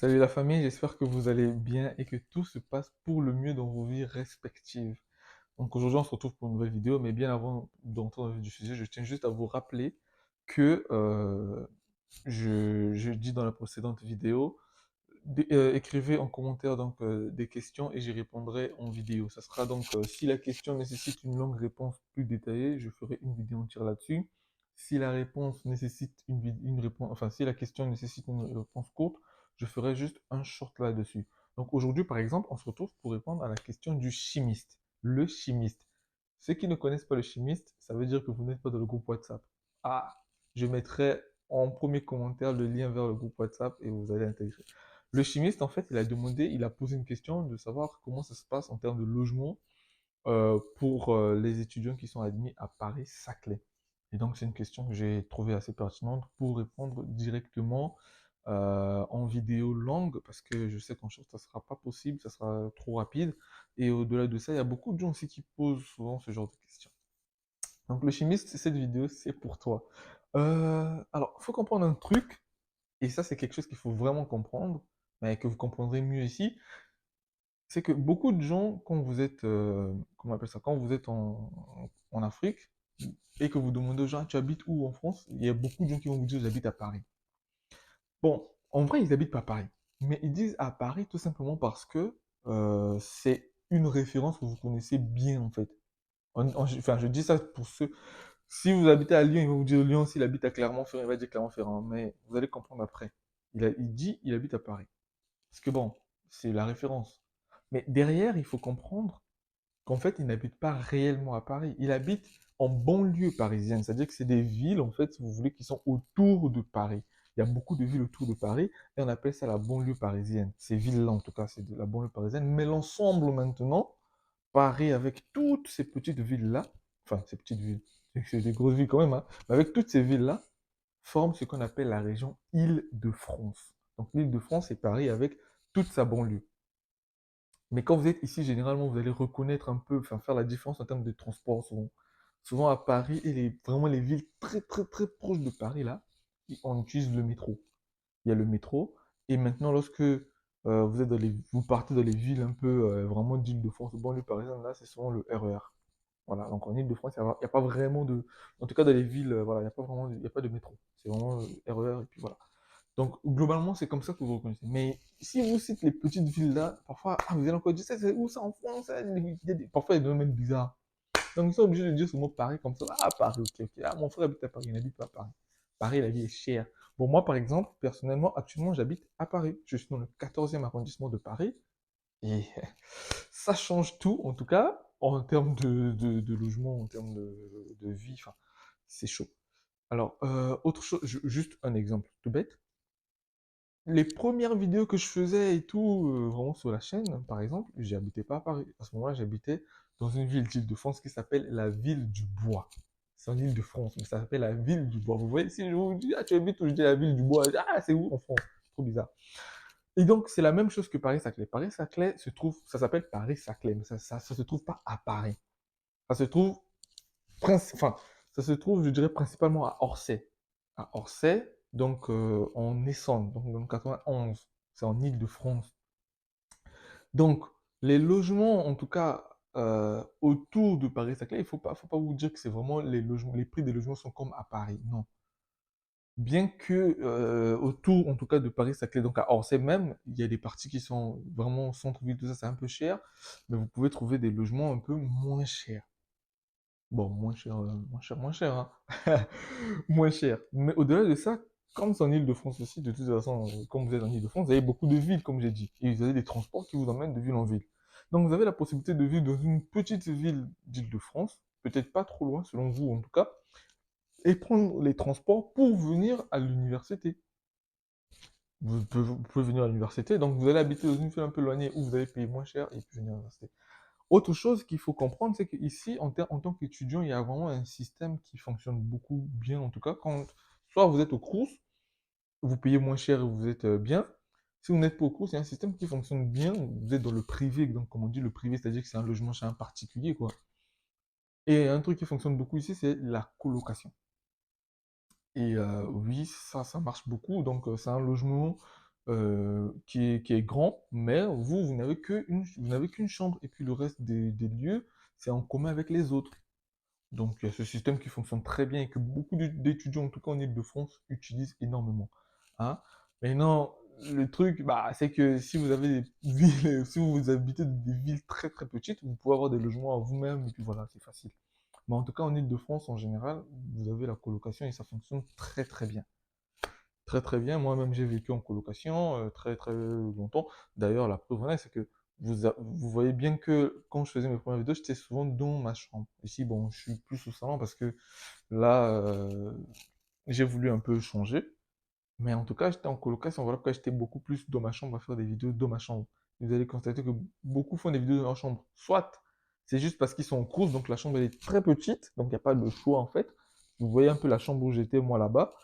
Salut la famille, j'espère que vous allez bien et que tout se passe pour le mieux dans vos vies respectives. Donc aujourd'hui on se retrouve pour une nouvelle vidéo, mais bien avant d'entrer dans le vif du sujet, je tiens juste à vous rappeler que je dis dans la précédente vidéo, écrivez en commentaire des questions et j'y répondrai en vidéo. Ça sera donc, si la question nécessite une longue réponse plus détaillée, je ferai une vidéo entière là-dessus. Si la réponse nécessite une réponse, enfin si la question nécessite une réponse courte, je ferai juste un short là-dessus. Donc aujourd'hui, par exemple, on se retrouve pour répondre à la question du chimiste. Le chimiste. Ceux qui ne connaissent pas le chimiste, ça veut dire que vous n'êtes pas dans le groupe WhatsApp. Ah, je mettrai en premier commentaire le lien vers le groupe WhatsApp et vous allez intégrer. Le chimiste, en fait, il a posé une question de savoir comment ça se passe en termes de logement pour les étudiants qui sont admis à Paris-Saclay. Et donc, c'est une question que j'ai trouvée assez pertinente pour répondre directement en vidéo longue, parce que je sais qu'en short, ça sera pas possible, ça sera trop rapide. Et au-delà de ça, il y a beaucoup de gens aussi qui posent souvent ce genre de questions. Donc, le chimiste, cette vidéo, c'est pour toi. Alors, il faut comprendre un truc, et ça, c'est quelque chose qu'il faut vraiment comprendre, mais que vous comprendrez mieux ici, c'est que beaucoup de gens, quand vous êtes, comment on appelle ça, quand vous êtes en Afrique, et que vous demandez aux gens, tu habites où en France? Il y a beaucoup de gens qui vont vous dire, j'habite à Paris. Bon, en vrai, ils habitent pas à Paris. Mais ils disent à Paris tout simplement parce que c'est une référence que vous connaissez bien, en fait. Enfin, je dis ça pour ceux. Si vous habitez à Lyon, ils vont vous dire Lyon. S'il habite à Clermont-Ferrand, il va dire Clermont-Ferrand. Mais vous allez comprendre après. Il dit, il habite à Paris. Parce que bon, c'est la référence. Mais derrière, il faut comprendre qu'en fait, il n'habite pas réellement à Paris. Il habite en banlieue parisienne. C'est-à-dire que c'est des villes, en fait, si vous voulez, qui sont autour de Paris. Il y a beaucoup de villes autour de Paris et on appelle ça la banlieue parisienne. Ces villes-là, en tout cas, c'est de la banlieue parisienne. Mais l'ensemble maintenant, Paris avec toutes ces petites villes-là, enfin, ces petites villes, c'est des grosses villes quand même, hein, mais avec toutes ces villes-là, forme ce qu'on appelle la région Île-de-France. Donc l'Île-de-France, c'est Paris avec toute sa banlieue. Mais quand vous êtes ici, généralement, vous allez reconnaître un peu, enfin, faire la différence en termes de transport. Souvent à Paris et vraiment les villes très, très, très proches de Paris, là, on utilise le métro. Il y a le métro. Et maintenant, lorsque vous partez dans les villes un peu vraiment d'Île-de-France, banlieue parisienne, là, c'est souvent le RER. Voilà, donc en Île-de-France, il n'y a pas vraiment de. En tout cas, dans les villes, voilà, il n'y a pas vraiment, il y a pas de métro. C'est vraiment RER et puis voilà. Donc, globalement, c'est comme ça que vous reconnaissez. Mais si vous citez les petites villes-là, parfois, ah, vous allez encore dire, c'est où ça en France? Parfois, il y a des noms même bizarres. Donc, ils sont obligés de dire ce mot Paris comme ça. Ah, Paris, ok, ok. Ah, mon frère habite à Paris, il n'habite pas à Paris. Paris, la vie est chère. Bon, moi, par exemple, personnellement, actuellement, j'habite à Paris. Je suis dans le 14e arrondissement de Paris. Et ça change tout, en tout cas, en termes de logement, en termes de vie. Enfin, c'est chaud. Alors, autre chose, juste un exemple tout bête. Les premières vidéos que je faisais et tout, vraiment sur la chaîne, par exemple, j'habitais pas à Paris. À ce moment-là, j'habitais dans une ville d'Île-de-France qui s'appelle la ville du Bois. C'est en Île-de-France, mais ça s'appelle la ville du Bois. Vous voyez, si je vous dis, ah, tu habites où je dis la ville du Bois, ah, c'est où en France? Trop bizarre. Et donc, c'est la même chose que Paris-Saclay. Paris-Saclay se trouve, ça s'appelle Paris-Saclay, mais ça se trouve pas à Paris. Ça se trouve, enfin, ça se trouve, je dirais, principalement à Orsay. À Orsay, donc en Essonne, donc dans le 91. C'est en Île-de-France. Donc, les logements, en tout cas, autour de Paris-Saclay, faut pas vous dire que c'est vraiment les logements, les prix des logements sont comme à Paris. Non. Bien que autour, en tout cas, de Paris-Saclay, donc à Orsay même, il y a des parties qui sont vraiment au centre-ville, tout ça, c'est un peu cher, mais vous pouvez trouver des logements un peu moins chers. Bon, moins cher, moins cher, moins cher, hein. Moins cher. Mais au-delà de ça, comme c'est en Île-de-France aussi, de toute façon, comme vous êtes en Île-de-France, vous avez beaucoup de villes, comme j'ai dit. Et vous avez des transports qui vous emmènent de ville en ville. Donc vous avez la possibilité de vivre dans une petite ville d'Île-de-France, peut-être pas trop loin, selon vous en tout cas, et prendre les transports pour venir à l'université. Vous pouvez venir à l'université, donc vous allez habiter dans une ville un peu éloignée où vous allez payer moins cher et puis venir à l'université. Autre chose qu'il faut comprendre, c'est qu'ici, en tant qu'étudiant, il y a vraiment un système qui fonctionne beaucoup bien, en tout cas, quand soit vous êtes au Crous, vous payez moins cher et vous êtes bien. Si vous n'êtes pas au Crous, il y a un système qui fonctionne bien, vous êtes dans le privé, donc comme on dit, le privé, c'est-à-dire que c'est un logement chez un particulier, quoi. Et un truc qui fonctionne beaucoup ici, c'est la colocation. Et oui, ça marche beaucoup, donc c'est un logement. qui est grand, mais vous n'avez qu'une chambre, et puis le reste des lieux, c'est en commun avec les autres. Donc, il y a ce système qui fonctionne très bien et que beaucoup d'étudiants, en tout cas en Île-de-France, utilisent énormément. Hein? Maintenant, le truc, bah, c'est que si vous avez des villes, si vous habitez dans des villes très très petites, vous pouvez avoir des logements à vous-même, et puis voilà, c'est facile. Mais en tout cas, en Île-de-France, en général, vous avez la colocation et ça fonctionne très très bien. Très très bien. Moi-même, j'ai vécu en colocation très très longtemps. D'ailleurs, la preuve en est, c'est que vous voyez bien que quand je faisais mes premières vidéos, j'étais souvent dans ma chambre. Ici, bon, je suis plus au salon parce que là, j'ai voulu un peu changer. Mais en tout cas, j'étais en colocation. Voilà pourquoi j'étais beaucoup plus dans ma chambre à faire des vidéos dans ma chambre. Vous allez constater que beaucoup font des vidéos dans leur chambre. Soit c'est juste parce qu'ils sont en course, donc la chambre elle est très petite, donc il n'y a pas de choix en fait. Vous voyez un peu la chambre où j'étais moi là-bas.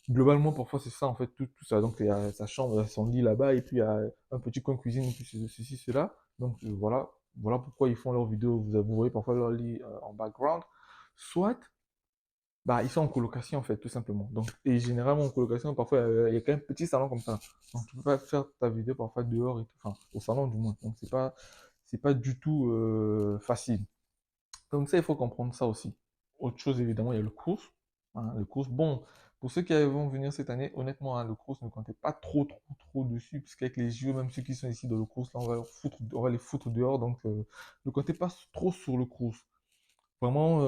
Globalement, parfois, c'est ça, en fait, tout ça. Donc, il y a sa chambre, son lit là-bas, et puis il y a un petit coin cuisine, et puis ceci, cela. Donc, voilà pourquoi ils font leurs vidéos. Vous voyez parfois leur lit en background. Soit, bah, ils sont en colocation, en fait, tout simplement. Donc, et généralement, en colocation, parfois, il y a quand même un petit salon comme ça. Donc, tu peux pas faire ta vidéo parfois dehors et tout. Enfin, au salon, du moins. Donc, c'est pas du tout facile. Donc ça, il faut comprendre ça aussi. Autre chose, évidemment, il y a le course. Hein, le course, bon, pour ceux qui vont venir cette année, honnêtement, hein, le course, ne comptez pas trop dessus, puisqu'avec les JO, même ceux qui sont ici dans le course, là, on va les foutre dehors, donc ne comptez pas trop sur le course. Vraiment,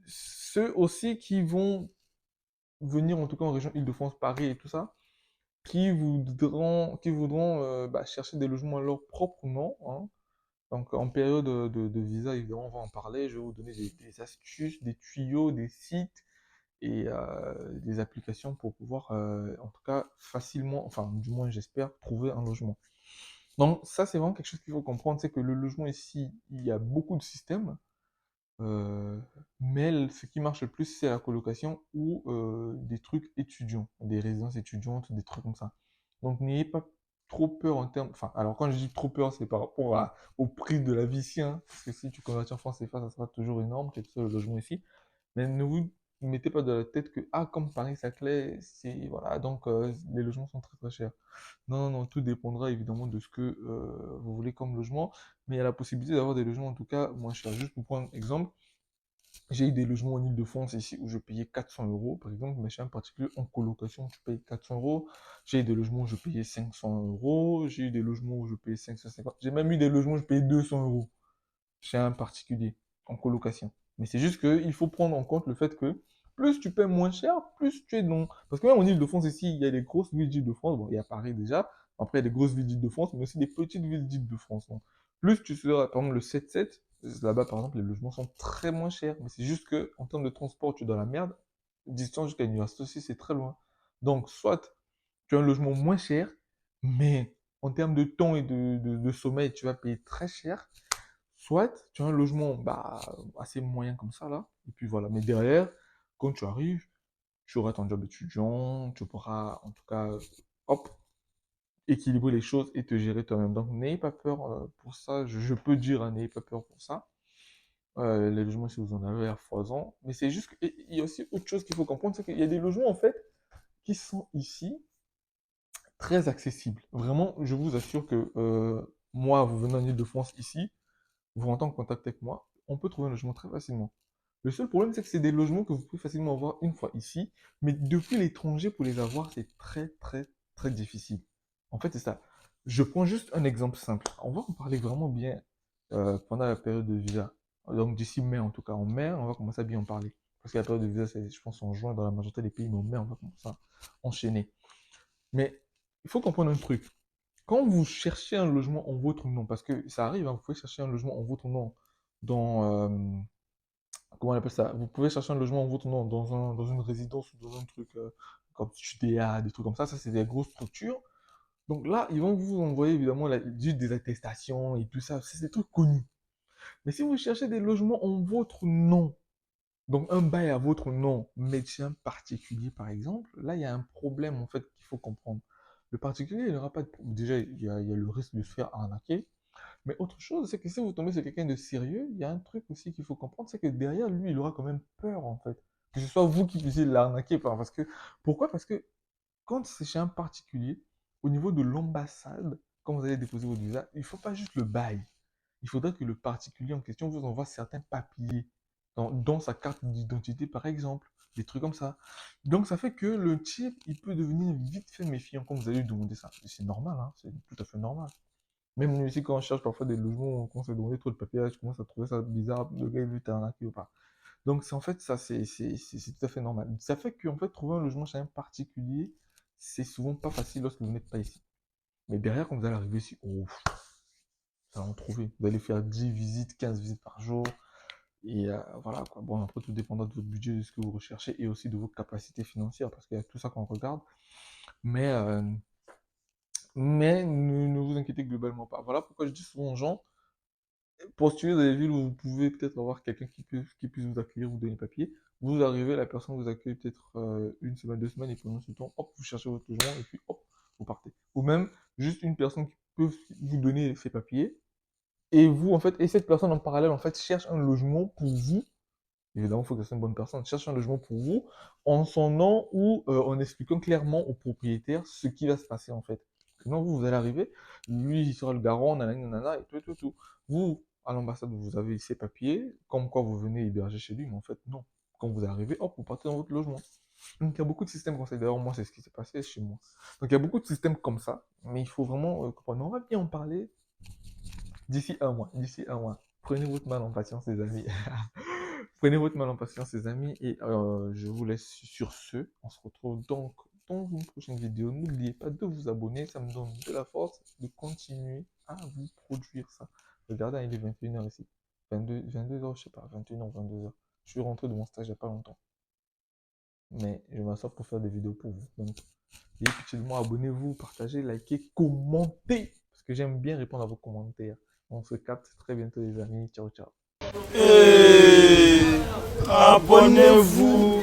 ceux aussi qui vont venir, en tout cas en région Île-de-France, Paris et tout ça, qui voudront bah, chercher des logements à leur propre nom, hein. Donc, en période de visa, évidemment, on va en parler. Je vais vous donner des astuces, des tuyaux, des sites et des applications pour pouvoir, en tout cas, facilement, enfin, du moins, j'espère, trouver un logement. Donc, ça, c'est vraiment quelque chose qu'il faut comprendre, c'est que le logement ici, il y a beaucoup de systèmes, euh, mais ce qui marche le plus, c'est la colocation ou des trucs étudiants, des résidences étudiantes, des trucs comme ça. Donc n'ayez pas trop peur en termes. Enfin, alors quand je dis trop peur, c'est par rapport au prix de la vie ici, hein, parce que si tu convertis en francs CFA, ça sera toujours énorme, quel que soit le logement ici. Mais ne vous mettez pas dans la tête que, ah, comme Paris-Saclay, c'est. Voilà, donc les logements sont très très chers. Non, non, non, tout dépendra évidemment de ce que vous voulez comme logement, mais il y a la possibilité d'avoir des logements en tout cas moins chers. Juste pour prendre exemple, j'ai eu des logements en Ile-de-France ici où je payais 400 euros, par exemple, mais chez un particulier en colocation, tu payes 400 euros. J'ai eu des logements où je payais 500 euros. J'ai eu des logements où je payais 550. J'ai même eu des logements où je payais 200 euros chez un particulier en colocation. Mais c'est juste qu'il faut prendre en compte le fait que plus tu paies moins cher, plus tu es non. Parce que même en Ile-de-France, ici, il y a des grosses villes d'Île-de-France. Bon, il y a Paris déjà. Après, il y a des grosses villes d'Île-de-France, mais aussi des petites villes d'Île-de-France. Donc, plus tu seras, par exemple, le 7-7, là-bas, par exemple, les logements sont très moins chers. Mais c'est juste que, en termes de transport, tu es dans la merde. Distance jusqu'à l'université aussi, c'est très loin. Donc, soit tu as un logement moins cher, mais en termes de temps et de sommeil, tu vas payer très cher. Soit tu as un logement bah, assez moyen comme ça, là, et puis voilà. Mais derrière, quand tu arrives, tu auras ton job étudiant, tu pourras en tout cas, hop, équilibrer les choses et te gérer toi-même. Donc n'ayez pas peur pour ça, je peux dire, hein, n'ayez pas peur pour ça. Les logements, si vous en avez à foison. Mais c'est juste qu'il y a aussi autre chose qu'il faut comprendre, c'est qu'il y a des logements en fait qui sont ici très accessibles. Vraiment, je vous assure que moi, vous venez en Ile-de-France ici, vous rentrez en contact avec moi, on peut trouver un logement très facilement. Le seul problème, c'est que c'est des logements que vous pouvez facilement avoir une fois ici, mais depuis l'étranger, pour les avoir, c'est très, très, très difficile. En fait, c'est ça. Je prends juste un exemple simple. On va en parler vraiment bien pendant la période de visa. Donc d'ici mai, en tout cas, en mai, on va commencer à bien en parler. Parce que la période de visa, c'est, je pense, en juin dans la majorité des pays, mais en mai, on va commencer à enchaîner. Mais il faut comprendre un truc. Quand vous cherchez un logement en votre nom, parce que ça arrive, hein, vous pouvez chercher un logement en votre nom dans, comment on appelle ça? Vous pouvez chercher un logement en votre nom dans une résidence ou dans un truc comme Studéa, des trucs comme ça c'est des grosses structures. Donc là, ils vont vous envoyer évidemment juste des attestations et tout ça, c'est des trucs connus. Mais si vous cherchez des logements en votre nom, donc un bail à votre nom, médecin particulier par exemple, là il y a un problème en fait qu'il faut comprendre. Le particulier, il n'aura pas de... Déjà, il y a le risque de se faire arnaquer. Mais autre chose, c'est que si vous tombez sur quelqu'un de sérieux, il y a un truc aussi qu'il faut comprendre, c'est que derrière lui, il aura quand même peur, en fait. Que ce soit vous qui puissiez l'arnaquer. Parce que, pourquoi? Parce que quand c'est chez un particulier, Au niveau de l'ambassade, quand vous allez déposer votre visa, il ne faut pas juste le bail. Il faudrait que le particulier en question vous envoie certains papiers, dont sa carte d'identité par exemple, des trucs comme ça. Donc ça fait que le type, il peut devenir vite fait méfiant quand vous allez lui demander ça. C'est normal, hein, c'est tout à fait normal. Même nous ici, quand on cherche parfois des logements, quand on s'est demandé trop de papiers, je commence à trouver ça bizarre, le gars il veut t'arnaquer ou pas. Donc en fait, ça c'est tout à fait normal. Ça fait qu'en fait, trouver un logement chez un particulier, c'est souvent pas facile lorsque vous n'êtes pas ici. Mais derrière, quand vous allez arriver ici, oh, ça va en trouver. Vous allez faire 10 visites, 15 visites par jour. Et voilà, quoi. Bon, après, tout dépendra de votre budget, de ce que vous recherchez et aussi de vos capacités financières, parce qu'il y a tout ça qu'on regarde. Mais, euh, mais ne vous inquiétez globalement pas. Voilà pourquoi je dis souvent aux gens, postulez dans les villes où vous pouvez peut-être avoir quelqu'un qui puisse vous accueillir, vous donner les papiers. Vous arrivez, la personne vous accueille peut-être une semaine, 2 semaines, et pendant ce temps, hop, vous cherchez votre logement, et puis hop, vous partez. Ou même, juste une personne qui peut vous donner ses papiers, et vous, en fait, et cette personne en parallèle, en fait, cherche un logement pour vous. Évidemment, il faut que ce soit une bonne personne. Cherche un logement pour vous en son nom ou en expliquant clairement au propriétaire ce qui va se passer en fait. Sinon, vous allez arriver, lui, il sera le garant, nanana, nanana, et tout, tout, tout. Vous, à l'ambassade, vous avez ses papiers, comme quoi vous venez héberger chez lui, mais en fait, non. Quand vous arrivez, hop, vous partez dans votre logement. Donc, il y a beaucoup de systèmes comme ça. D'ailleurs, moi, c'est ce qui s'est passé chez moi. Donc, il y a beaucoup de systèmes comme ça, mais il faut vraiment comprendre. On va bien en parler d'ici un mois. D'ici un mois. Prenez votre mal en patience, les amis. Prenez votre mal en patience, les amis, et je vous laisse sur ce. On se retrouve donc dans une prochaine vidéo. N'oubliez pas de vous abonner, ça me donne de la force de continuer à vous produire ça. Regardez, il est 21h ici. 22h, je sais pas, 21h, 22h. Je suis rentré de mon stage il n'y a pas longtemps. Mais je m'assois pour faire des vidéos pour vous. Donc, utilement, abonnez-vous, partagez, likez, commentez. Parce que j'aime bien répondre à vos commentaires. On se capte très bientôt, les amis. Ciao, ciao. Et abonnez-vous.